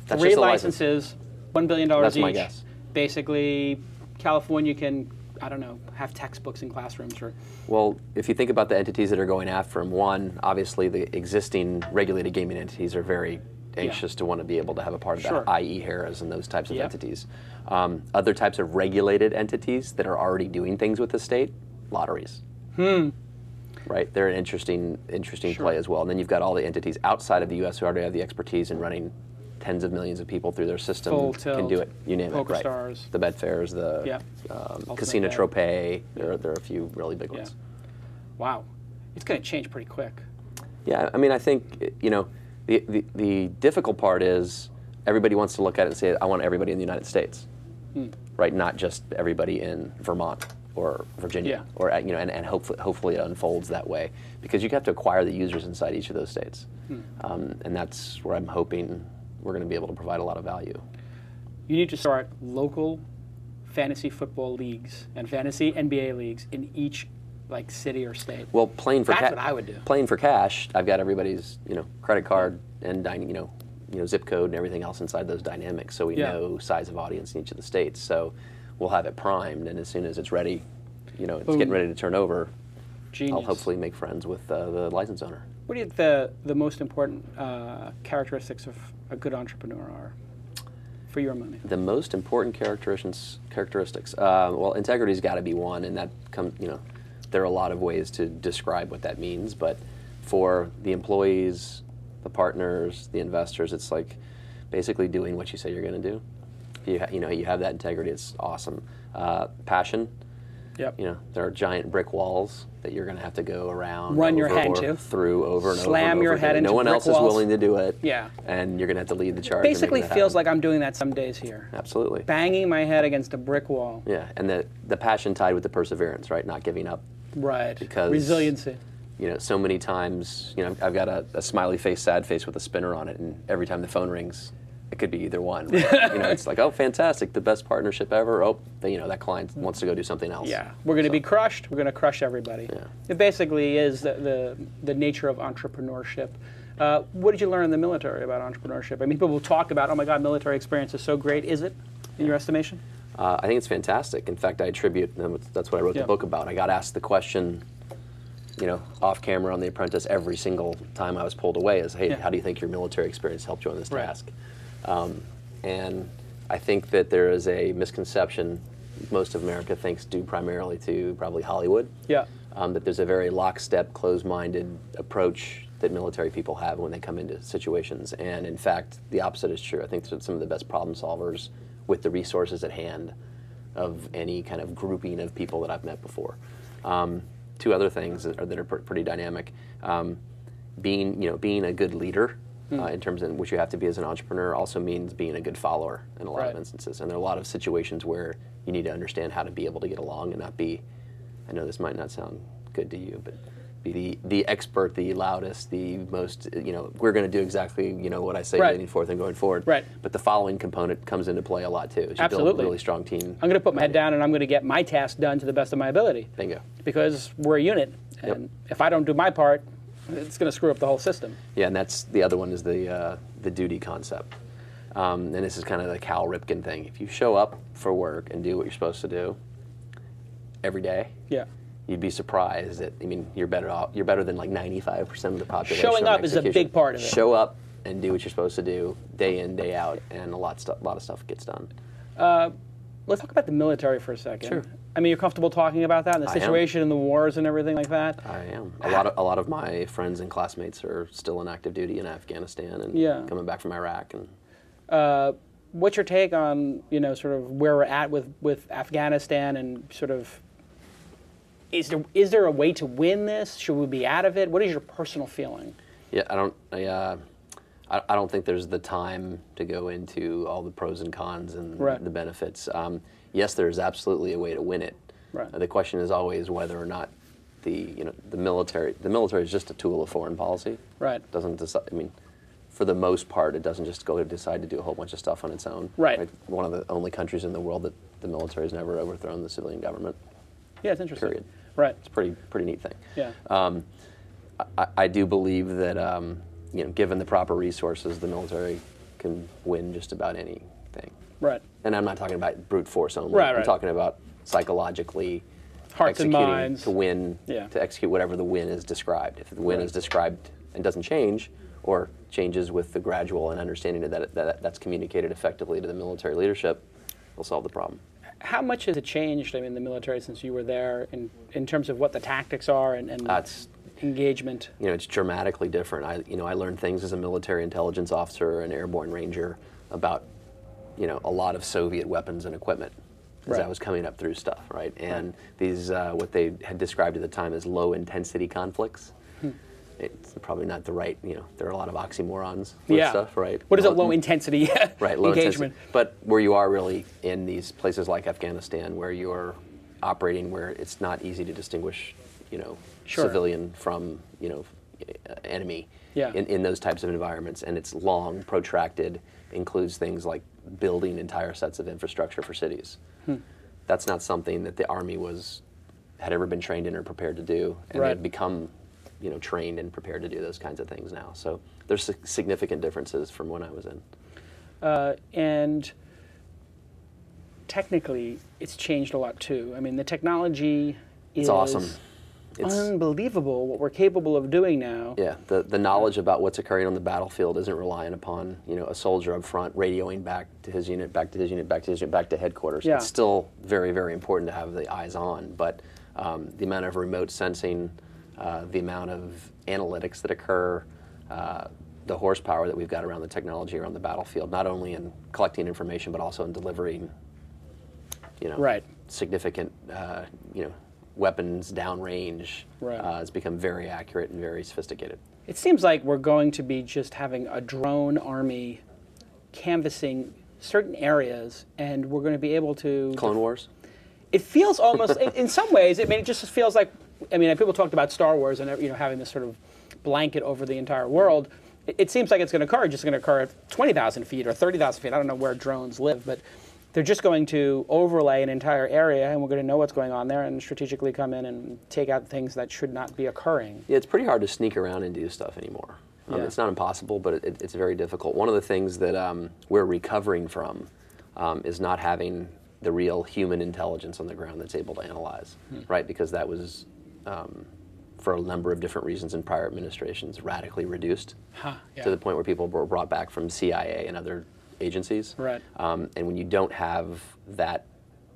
That's 3 just licenses, $1 billion That's each. my guess. Basically, California can, I don't know, have textbooks in classrooms. Well, if you think about the entities that are going after them, one, obviously the existing regulated gaming entities are very anxious to want to be able to have a part of that, i.e. Harrah's and those types of entities. Other types of regulated entities that are already doing things with the state, lotteries. Right, they're an interesting play as well. And then you've got all the entities outside of the U.S. who already have the expertise in running tens of millions of people through their system. Full Tilt, can do it. You name Poker it. Right. Stars. The Betfairs, the Casino Tropez. There are a few really big ones. Wow, it's going to change pretty quick. Yeah, I mean, I think the difficult part is everybody wants to look at it and say, I want everybody in the United States, right? Not just everybody in Vermont or Virginia, or and hopefully it unfolds that way, because you have to acquire the users inside each of those states, and that's where I'm hoping we're going to be able to provide a lot of value. You need to start local fantasy football leagues and fantasy NBA leagues in each city or state. Well, playing for that's what I would do. Playing for cash, I've got everybody's credit card and zip code and everything else inside those dynamics, so we know size of audience in each of the states. So we'll have it primed, and as soon as it's ready, it's getting ready to turn over. Genius. I'll hopefully make friends with the license owner. What do you think the most important characteristics of a good entrepreneur are for your money? The most important characteristics. Well, integrity's got to be one, and that comes. There are a lot of ways to describe what that means, but for the employees, the partners, the investors, it's like basically doing what you say you're going to do. If you have that integrity, it's awesome. Passion. Yep. There are giant brick walls that you're going to have to go around, run your head into, through over and slam over your and over head again. into No one else brick walls. is willing to do it. Yeah. And you're going to have to lead the charge. Basically feels like I'm doing that some days here. Absolutely. Banging my head against a brick wall. Yeah, and the passion tied with the perseverance, right? Not giving up. Right. Because resiliency. So many times, I've got a smiley face, sad face with a spinner on it, and every time the phone rings, it could be either one. Right? It's like, oh, fantastic, the best partnership ever. Oh, that client wants to go do something else. Yeah, we're going to be crushed. We're going to crush everybody. Yeah. It basically is the nature of entrepreneurship. What did you learn in the military about entrepreneurship? I mean, people will talk about, oh my God, military experience is so great. Is it? in your estimation? I think it's fantastic. In fact, I attribute, that's what I wrote the book about. I got asked the question, off camera on The Apprentice every single time I was pulled away is, hey, how do you think your military experience helped you on this task? And I think that there is a misconception most of America thinks due primarily to probably Hollywood. Yeah. That there's a very lockstep, closed-minded approach that military people have when they come into situations. And in fact, the opposite is true. I think they're some of the best problem solvers with the resources at hand of any kind of grouping of people that I've met before. Two other things that are pretty dynamic. Being a good leader in terms of which you have to be as an entrepreneur also means being a good follower in a lot of instances. And there are a lot of situations where you need to understand how to be able to get along and not be, I know this might not sound good to you, but be the expert, the loudest, the most, we're going to do exactly, what I say leading forth and going forward. Right. But the following component comes into play a lot too. As you Absolutely. build a really strong team. I'm going to put my head down and I'm going to get my task done to the best of my ability. Bingo. Because we're a unit. And if I don't do my part, it's going to screw up the whole system. Yeah, and that's the other one is the duty concept. And this is kind of the Cal Ripken thing. If you show up for work and do what you're supposed to do every day, you'd be surprised that, you're better than like 95% of the population. Showing up is a big part of it. Show up and do what you're supposed to do day in, day out, and a lot of stuff gets done. Let's talk about the military for a second. Sure. You're comfortable talking about that and the situation and the wars and everything like that? I am. A lot of my friends and classmates are still in active duty in Afghanistan and coming back from Iraq. And what's your take on sort of where we're at with Afghanistan and sort of is there a way to win this? Should we be out of it? What is your personal feeling? Yeah, I don't think there's the time to go into all the pros and cons and the benefits. Yes, there's absolutely a way to win it. Right. The question is always whether or not the military is just a tool of foreign policy. Right. It doesn't decide. For the most part, it doesn't just go decide to do a whole bunch of stuff on its own. Right. One of the only countries in the world that the military has never overthrown the civilian government. Yeah, it's interesting. Period. Right. It's a pretty neat thing. Yeah. I do believe that given the proper resources, the military can win just about anything. Right. And I'm not talking about brute force only. Right. I'm talking about psychologically hearts and minds to win, to execute whatever the win is described. If the win is described and doesn't change, or changes with the gradual and understanding that that's communicated effectively to the military leadership, we'll solve the problem. How much has it changed, the military since you were there in terms of what the tactics are and engagement? It's dramatically different. I learned things as a military intelligence officer and airborne ranger about, a lot of Soviet weapons and equipment as I was coming up through stuff, right? And these, what they had described at the time as low intensity conflicts. It's probably not the right, there are a lot of oxymorons with stuff, right? What is a low intensity right, low engagement? Intensity. But where you are really in these places like Afghanistan where you're operating where it's not easy to distinguish, civilian from, enemy in those types of environments. And it's long, protracted, includes things like building entire sets of infrastructure for cities. That's not something that the Army had ever been trained in or prepared to do. And they've become trained and prepared to do those kinds of things now. So there's significant differences from when I was in. And technically, it's changed a lot too. The technology is awesome. It's unbelievable what we're capable of doing now. Yeah, the knowledge about what's occurring on the battlefield isn't reliant upon a soldier up front radioing back to his unit, back to his unit, back to his unit, back to headquarters. Yeah. It's still very, very important to have the eyes on, but the amount of remote sensing, the amount of analytics that occur, the horsepower that we've got around the technology around the battlefield, not only in collecting information but also in delivering, significant, weapons downrange. Has become very accurate and very sophisticated. It seems like we're going to be just having a drone army canvassing certain areas, and we're going to be able to... Clone Wars? It feels almost, in some ways, it just feels like, people talked about Star Wars and having this sort of blanket over the entire world. It seems like it's going to occur, just going to occur at 20,000 feet or 30,000 feet. I don't know where drones live, but they're just going to overlay an entire area, and we're going to know what's going on there and strategically come in and take out things that should not be occurring. Yeah, it's pretty hard to sneak around and do stuff anymore. It's not impossible, but it's very difficult. One of the things that we're recovering from is not having the real human intelligence on the ground that's able to analyze, right? Because that was, for a number of different reasons in prior administrations, radically reduced to the point where people were brought back from CIA and other agencies. Right. And when you don't have that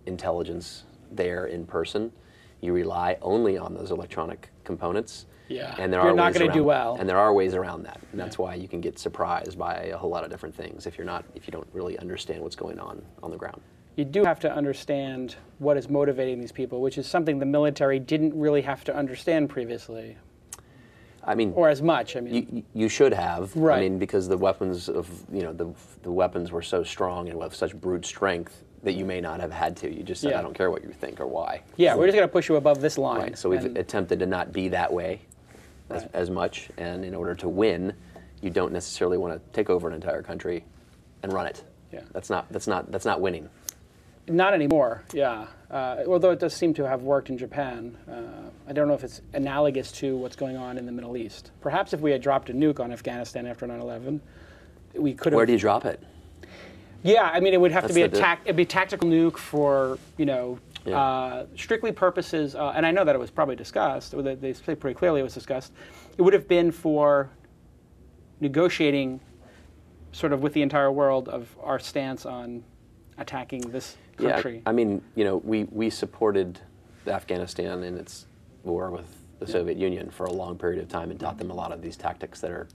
intelligence there in person, you rely only on those electronic components. Yeah. And there You're are not ways going to do around- well. And there are ways around that. And that's why you can get surprised by a whole lot of different things if you don't really understand what's going on the ground. You do have to understand what is motivating these people, which is something the military didn't really have to understand previously. I mean, or as much. I mean, you should have. Right. I mean, because the weapons of the weapons were so strong and with such brute strength that you may not have had to. You just said, I don't care what you think or why. Yeah, we're just going to push you above this line. Right. So we've attempted to not be that way as much, and in order to win, you don't necessarily want to take over an entire country and run it. Yeah. That's not winning. Not anymore, yeah. Although it does seem to have worked in Japan. I don't know if it's analogous to what's going on in the Middle East. Perhaps if we had dropped a nuke on Afghanistan after 9/11, we could have... Where do you drop it? Yeah, I mean, it would have to be it'd be a tactical nuke for, strictly purposes, and I know that it was probably discussed, or they say pretty clearly it was discussed. It would have been for negotiating sort of with the entire world of our stance on attacking this country. Yeah, I mean, we supported Afghanistan in its war with the Soviet Union for a long period of time and taught them a lot of these tactics that are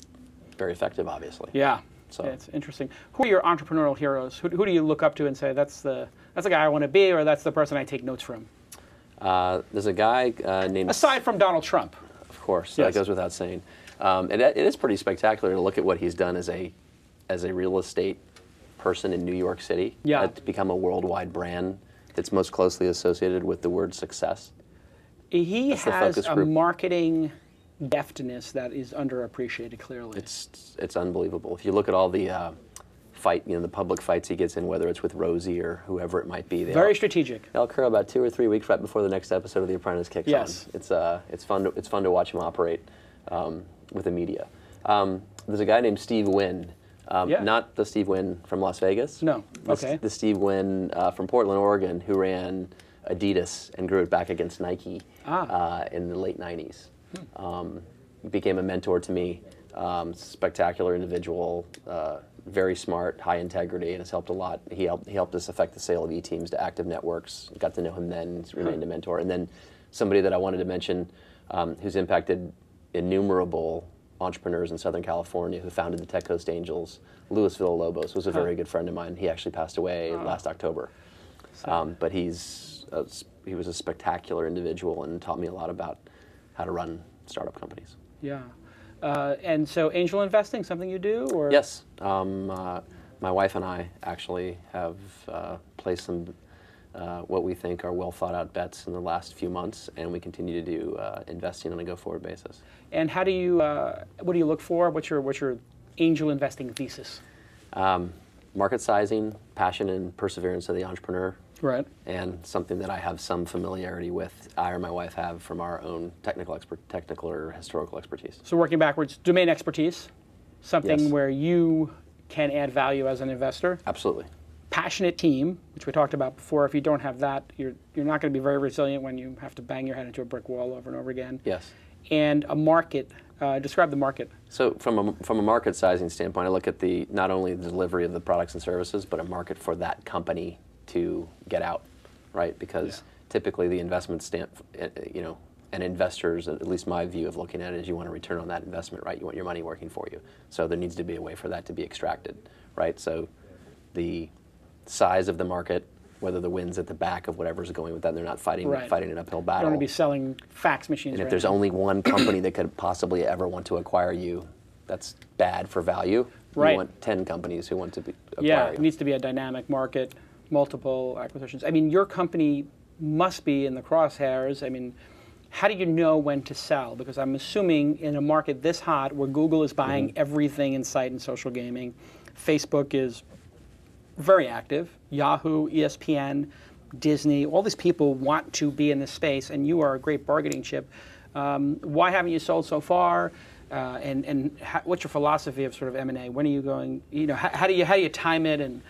very effective, obviously. Yeah. So yeah, it's interesting. Who are your entrepreneurial heroes? Who do you look up to and say, that's the guy I want to be, or that's the person I take notes from? There's a guy named... Aside from Donald Trump. Of course, yes. That goes without saying. And it is pretty spectacular to look at what he's done as a real estate person in New York City. Yeah. To become a worldwide brand that's most closely associated with the word success. He That's the has focus a group. marketing deftness that is underappreciated, clearly. It's unbelievable. If you look at all the the public fights he gets in, whether it's with Rosie or whoever it might be. Very strategic. They'll occur about 2 or 3 weeks right before the next episode of The Apprentice kicks yes. on. It's fun to watch him operate with the media. There's a guy named Steve Wynn. Not the Steve Wynn from Las Vegas. No. Okay. The Steve Wynn from Portland, Oregon, who ran Adidas and grew it back against Nike in the late 90s. Became a mentor to me. Spectacular individual, very smart, high integrity, and has helped a lot. He helped us affect the sale of E-Teams to Active Networks. Got to know him then. He's remained a mentor. And then somebody that I wanted to mention who's impacted innumerable entrepreneurs in Southern California, who founded the Tech Coast Angels. Louis Villalobos was a very good friend of mine. He actually passed away last October. But he was a spectacular individual and taught me a lot about how to run startup companies. Yeah. And so angel investing, something you do? Or? Yes. My wife and I actually have placed some what we think are well thought out bets in the last few months, and we continue to do investing on a go-forward basis. And how do you, what do you look for? What's your angel investing thesis? Market sizing, passion and perseverance of the entrepreneur. Right. And something that I have some familiarity with, I or my wife have from our own technical or historical expertise. So working backwards, domain expertise, something Yes. where you can add value as an investor. Absolutely. Passionate team, which we talked about before. If you don't have that, you're not going to be very resilient when you have to bang your head into a brick wall over and over again. Yes. And a market. Describe the market. So from a market sizing standpoint, I look at not only the delivery of the products and services, but a market for that company to get out, right? Because typically the investment and investors, at least my view of looking at it is you want a return on that investment, right? You want your money working for you. So there needs to be a way for that to be extracted, right? So the size of the market, whether the wind's at the back of whatever's going with that, they're not fighting an uphill battle. You don't want to be selling fax machines. And if there's only one company that could possibly ever want to acquire you, that's bad for value. Right. You want 10 companies who want to acquire you. It needs to be a dynamic market, multiple acquisitions. I mean, your company must be in the crosshairs. I mean, how do you know when to sell? Because I'm assuming in a market this hot, where Google is buying everything in sight in social gaming, Facebook is very active, Yahoo, ESPN, Disney, all these people want to be in this space, and you are a great bargaining chip. Why haven't you sold so far? What's your philosophy of sort of M&A? When are you going? You know, how do you time it? And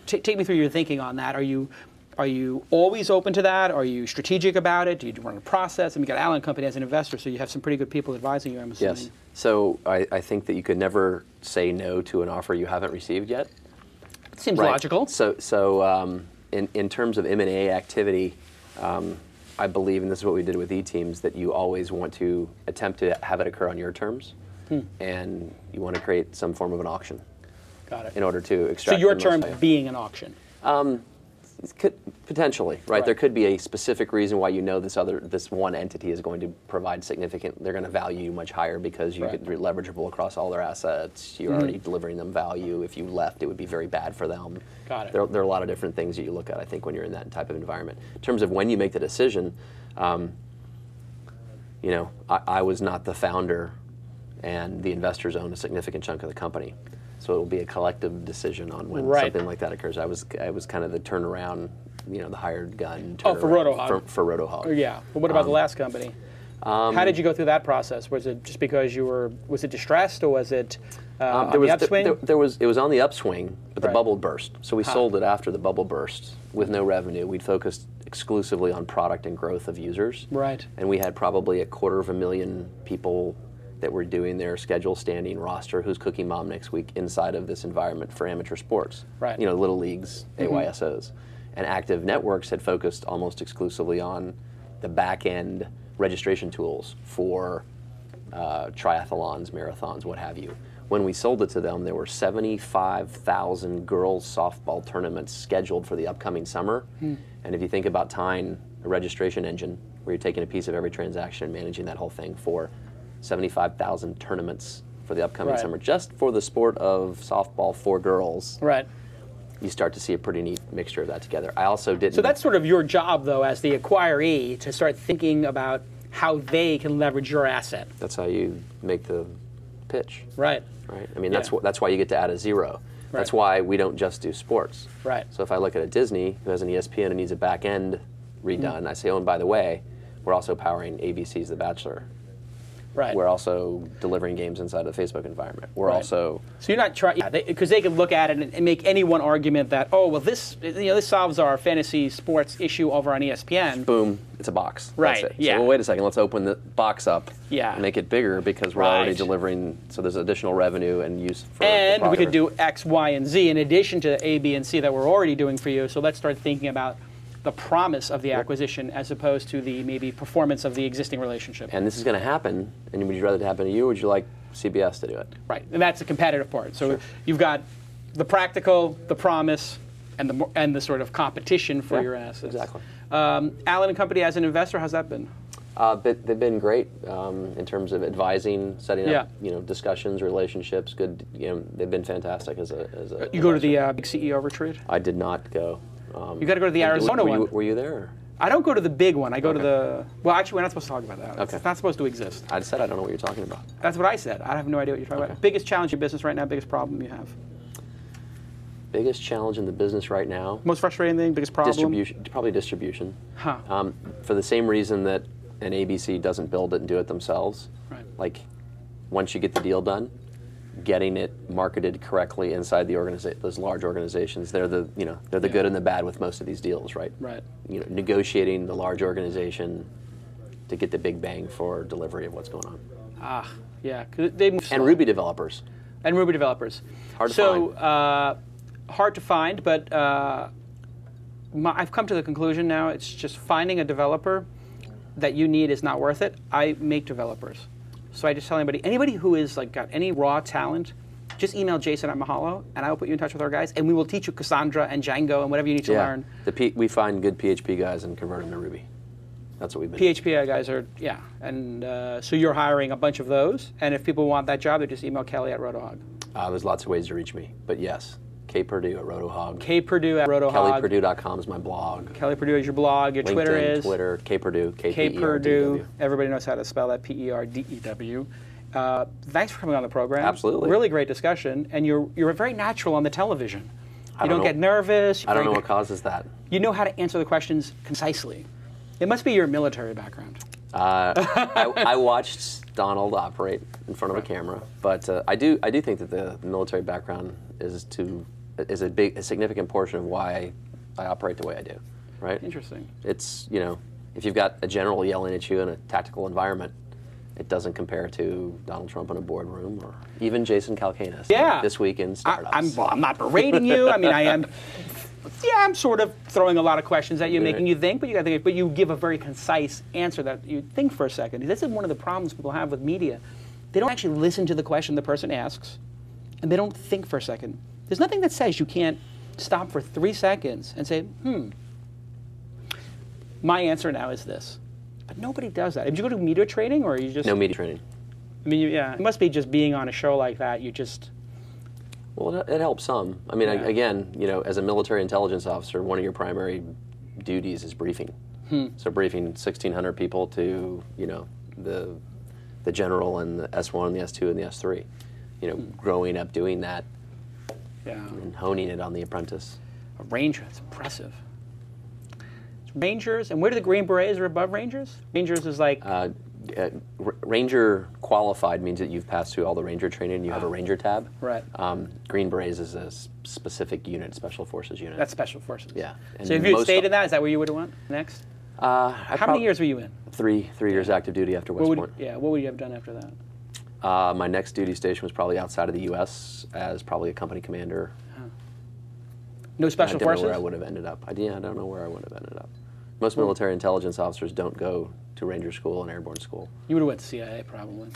take me through your thinking on that. Are you always open to that? Are you strategic about it? Do you run a process? I mean, you got Allen Company as an investor, so you have some pretty good people advising you, I'm assuming. Yes. So I think that you could never say no to an offer you haven't received yet. Seems logical. So in terms of M&A activity, I believe, and this is what we did with E-Teams, that you always want to attempt to have it occur on your terms, and you want to create some form of an auction. Got it. In order to extract. So your term being an auction. Potentially, right? There could be a specific reason why you know this one entity is going to provide significant. They're going to value you much higher because you could be leverageable across all their assets. You're already delivering them value. If you left, it would be very bad for them. Got it. There are a lot of different things that you look at, I think, when you're in that type of environment. In terms of when you make the decision, you know, I was not the founder, and the investors own a significant chunk of the company. So it will be a collective decision on when something like that occurs. I was kind of the turnaround, you know, the hired gun. For RotoHog. For RotoHog. Yeah. But what about the last company? How did you go through that process? Was it just because was it distressed, or was it on the upswing? It was on the upswing, but the bubble burst. So we sold it after the bubble burst with no revenue. We'd focused exclusively on product and growth of users. Right. And we had probably 250,000 people that were doing their schedule standing roster, who's cooking mom next week inside of this environment for amateur sports. Right. You know, little leagues, AYSOs. And Active Networks had focused almost exclusively on the back end registration tools for triathlons, marathons, what have you. When we sold it to them, there were 75,000 girls softball tournaments scheduled for the upcoming summer. And if you think about tying a registration engine, where you're taking a piece of every transaction and managing that whole thing for 75,000 tournaments for the upcoming summer, just for the sport of softball for girls. Right. You start to see a pretty neat mixture of that together. I also didn't. So that's sort of your job, though, as the acquiree, to start thinking about how they can leverage your asset. That's how you make the pitch. Right. Right. I mean, that's why you get to add a zero. Right. That's why we don't just do sports. Right. So if I look at a Disney who has an ESPN and needs a back end redone, I say, oh, and by the way, we're also powering ABC's The Bachelor. Right. We're also delivering games inside of the Facebook environment. We're also. So you're not trying, because they can look at it and make any one argument that, oh, well, this solves our fantasy sports issue over on ESPN. Boom, it's a box. Right. That's it. Yeah. So, well, wait a second. Let's open the box up. And make it bigger because we're already delivering. So there's additional revenue and use for. And we could do X, Y, and Z in addition to A, B, and C that we're already doing for you. So let's start thinking about the promise of the acquisition as opposed to the maybe performance of the existing relationship. And this is going to happen, and would you rather it happen to you, or would you like CBS to do it? Right, and that's the competitive part. So you've got the practical, the promise, and the sort of competition for your assets. Exactly. Allen & Company as an investor, how's that been? They've been great in terms of advising, setting up, discussions, relationships. Good, they've been fantastic as a. You go to the big CEO retreat? I did not go. You got to go to the Arizona one. Were you there? I don't go to the big one. I go to the. Well, actually, we're not supposed to talk about that. Okay. It's not supposed to exist. I said I don't know what you're talking about. That's what I said. I have no idea what you're talking about. Biggest challenge in business right now. Biggest problem you have. Biggest challenge in the business right now. Most frustrating thing. Biggest problem. Distribution. Probably distribution. Huh. For the same reason that an ABC doesn't build it and do it themselves. Right. Like, once you get the deal done, getting it marketed correctly inside the those large organizations, they're the good and the bad with most of these deals, right? Right. Negotiating the large organization to get the big bang for delivery of what's going on. Yeah. They move slow. And Ruby developers. Hard to find. Hard to find, but I've come to the conclusion now. It's just finding a developer that you need is not worth it. I make developers. So I just tell anybody who is got any raw talent, just email Jason at Mahalo, and I will put you in touch with our guys, and we will teach you Cassandra and Django and whatever you need to learn. We find good PHP guys and convert them to Ruby. That's what we've been. PHP guys are, and so you're hiring a bunch of those, and if people want that job, they just email Kelly at RotoHog. There's lots of ways to reach me, but yes. Perdew at RotoHog. Perdew at RotoHog. KellyPerdew.com is my blog. Kelly Perdew is your blog. Your LinkedIn, Twitter is? Twitter, Perdew, Perdew. Everybody knows how to spell that, Perdew. Thanks for coming on the program. Absolutely. Really great discussion, and you're very natural on the television. You don't get nervous. I don't know what causes that. You know how to answer the questions concisely. It must be your military background. I watched Donald operate in front of a camera, but I do think that the military background is a significant portion of why I operate the way I do. Right? Interesting. It's, you know, if you've got a general yelling at you in a tactical environment, it doesn't compare to Donald Trump in a boardroom or even Jason Calcanis this week in startups. I'm not berating you. I mean, I am. Yeah, I'm sort of throwing a lot of questions at you, making you think, but you got to think. But you give a very concise answer that you think for a second. This is one of the problems people have with media. They don't actually listen to the question the person asks, and they don't think for a second. There's nothing that says you can't stop for 3 seconds and say, my answer now is this. But nobody does that. Did you go to media training, or are you just... No media training. I mean, yeah, it must be just being on a show like that, you just... Well, it helps some. I mean, again, you know, as a military intelligence officer, one of your primary duties is briefing. So briefing 1,600 people to, you know, the general and the S1 and the S2 and the S3. You know, growing up doing that and honing it on the Apprentice. A Ranger, that's impressive. Rangers, and where do the Green Berets are above Rangers? Rangers is like... Ranger qualified means that you've passed through all the Ranger training and you have a Ranger tab. Right. Green Berets is a specific unit, Special Forces unit. That's Special Forces. Yeah. And so if you had stayed in that, is that where you would have went next? How many years were you in? Three years active duty after West Point. What would you have done after that? My next duty station was probably outside of the U.S. as probably a company commander. No Special Forces? I don't know where I would have ended up. I don't know where I would have ended up. Most military intelligence officers don't go to Ranger School and Airborne School. You would have went to CIA probably.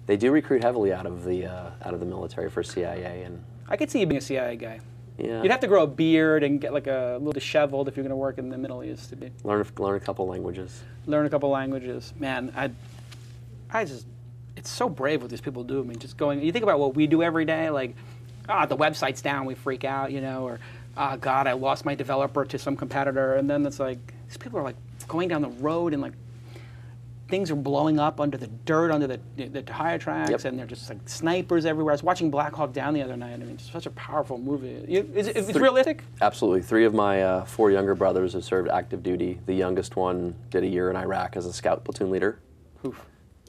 They do recruit heavily out of the military for CIA, and I could see you being a CIA guy. Yeah. You'd have to grow a beard and get like a little disheveled if you're going to work in the Middle East. Learn a couple languages. Learn a couple languages, man. It's so brave what these people do. I mean, just going. You think about what we do every day, like, the website's down, we freak out, you know, or God, I lost my developer to some competitor, and then it's like these people are like going down the road and like things are blowing up under the dirt, under the tire tracks, and they're just like snipers everywhere. I was watching Black Hawk Down the other night. I mean, it's such a powerful movie. It's realistic? Absolutely. 3 of my 4 younger brothers have served active duty. The youngest one did a year in Iraq as a scout platoon leader. Oof.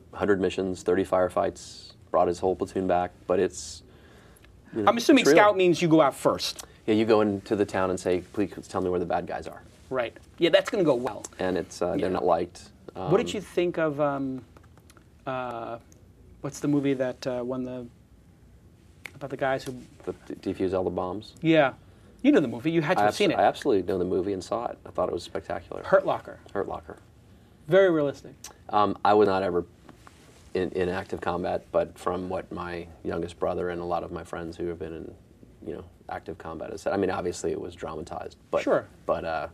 100 missions, 30 firefights, brought his whole platoon back, but it's... You know, I'm assuming scout means you go out first. Yeah, you go into the town and say, please tell me where the bad guys are. Right. Yeah, that's going to go well. And it's they're not liked. What did you think of, what's the movie that won about the guys who... Defuse all the bombs? Yeah. You know the movie. You had to have seen it. I absolutely know the movie and saw it. I thought it was spectacular. Hurt Locker. Hurt Locker. Very realistic. I was not ever in active combat, but from what my youngest brother and a lot of my friends who have been in, you know, active combat has said. I mean, obviously it was dramatized, but sure. But yeah,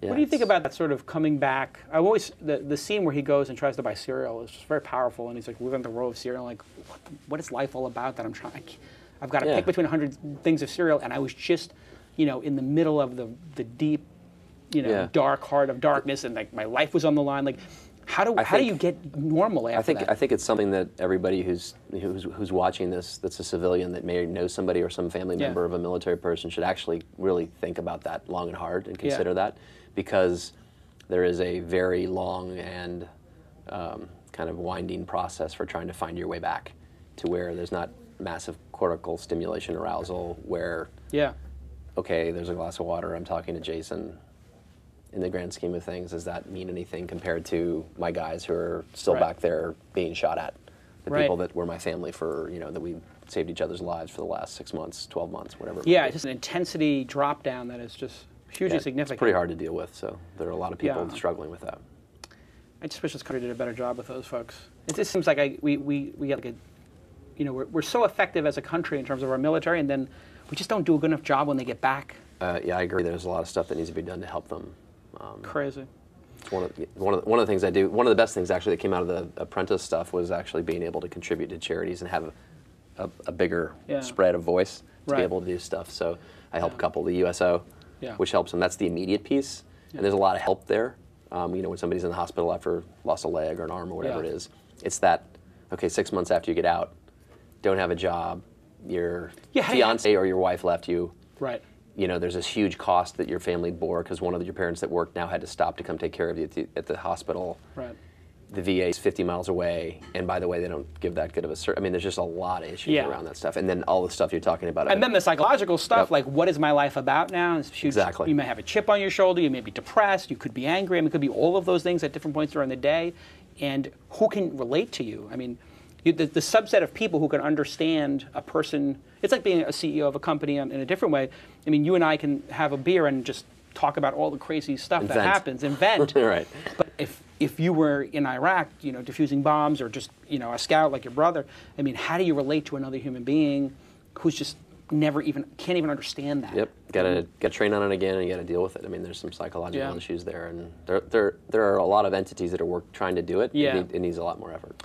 what do you think about that sort of coming back? I always the scene where he goes and tries to buy cereal is just very powerful, and he's like moving the row of cereal. Like, what is life all about? That I've got to pick between 100 things of cereal, and I was just, you know, in the middle of the deep, you know, dark heart of darkness, and like my life was on the line. Like, how do you get normal after that? I think it's something that everybody who's watching this, that's a civilian that may know somebody or some family member of a military person, should actually really think about that long and hard and consider that, because there is a very long and kind of winding process for trying to find your way back to where there's not massive cortical stimulation arousal, where okay, there's a glass of water, I'm talking to Jason. In the grand scheme of things, does that mean anything compared to my guys who are still back there being shot at? The people that were my family for, you know, that we saved each other's lives for the last 6 months, 12 months, whatever. Yeah, it's just an intensity drop down that is just hugely significant. It's pretty hard to deal with, so there are a lot of people struggling with that. I just wish this country did a better job with those folks. It just seems like we get like a, you know, we're so effective as a country in terms of our military, and then we just don't do a good enough job when they get back. Yeah, I agree. There's a lot of stuff that needs to be done to help them. Crazy. One of the things I do. One of the best things actually that came out of the Apprentice stuff was actually being able to contribute to charities and have a bigger spread of voice to be able to do stuff. So I help a couple, the USO, which helps them. That's the immediate piece, and there's a lot of help there. You know, when somebody's in the hospital after lost a leg or an arm or whatever it is, it's that, okay, 6 months after you get out, don't have a job, your fiance or your wife left you. Right. You know, there's this huge cost that your family bore because one of your parents that worked now had to stop to come take care of you at the hospital. Right. the VA is 50 miles away, and by the way, they don't give that good of a service. I mean, there's just a lot of issues around that stuff. And then all the stuff you're talking about. And then the psychological stuff, like what is my life about now? Exactly. You may have a chip on your shoulder, you may be depressed, you could be angry, I mean, it could be all of those things at different points during the day. And who can relate to you? I mean, the subset of people who can understand a person, it's like being a CEO of a company in a different way. I mean, you and I can have a beer and just talk about all the crazy stuff that happens, invent. Right. But if you were in Iraq, you know, defusing bombs or just, you know, a scout like your brother, I mean, how do you relate to another human being who's just can't even understand that? Yep, got trained on it again, and you got to deal with it. I mean, there's some psychological issues there, and there are a lot of entities that are trying to do it. Yeah. It needs a lot more effort.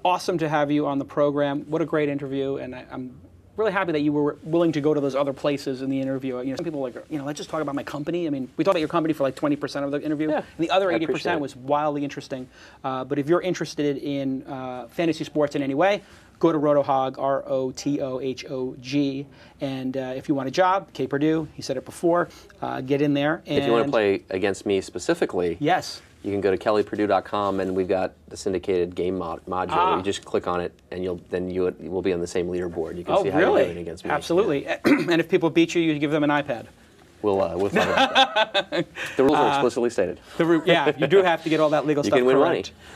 Awesome to have you on the program. What a great interview, and I'm really happy that you were willing to go to those other places in the interview. You know, some people are like, you know, let's just talk about my company. I mean, we talked about your company for like 20% of the interview, and the other 80% was wildly interesting. But if you're interested in fantasy sports in any way, go to RotoHog, RotoHog, and if you want a job, Perdew, he said it before, get in there. And if you want to play against me specifically, yes, you can go to kellyperdue.com, and we've got the syndicated game module. You just click on it, and you will be on the same leaderboard. You can see how you're doing against me. Absolutely. And if people beat you, you give them an iPad. We'll find out. The rules are explicitly stated. Yeah, you do have to get all that legal stuff correct. You can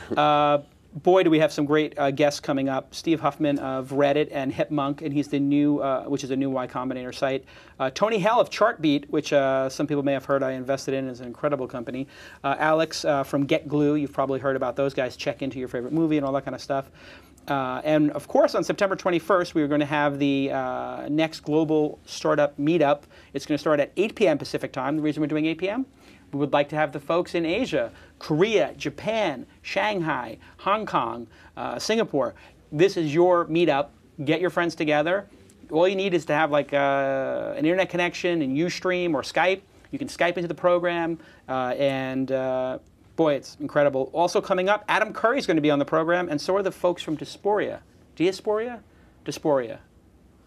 win money. Boy, do we have some great guests coming up. Steve Huffman of Reddit and Hipmunk, and he's the new, which is a new Y Combinator site. Tony Hell of Chartbeat, which some people may have heard I invested in, is an incredible company. Alex from Get Glue, you've probably heard about those guys. Check into your favorite movie and all that kind of stuff. And of course, on September 21st, we are going to have the next global startup meetup. It's going to start at 8 p.m. Pacific time. The reason we're doing 8 p.m.? We would like to have the folks in Asia, Korea, Japan, Shanghai, Hong Kong, Singapore. This is your meetup. Get your friends together. All you need is to have like an internet connection and Ustream or Skype. You can Skype into the program, and boy, it's incredible. Also coming up, Adam Curry is going to be on the program, and so are the folks from Diasporia. Diasporia.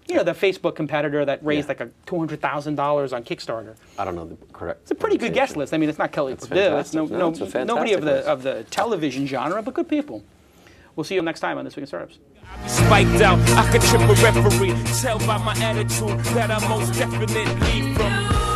You know, the Facebook competitor that raised like $200,000 on Kickstarter. I don't know the correct. It's a pretty good guest list. I mean, it's not Kelly Perdew. It's nobody of the television genre, but good people. We'll see you next time on This Week in Startups. Spiked out, I could trip a referee. Tell by my attitude that I'm most definitely from.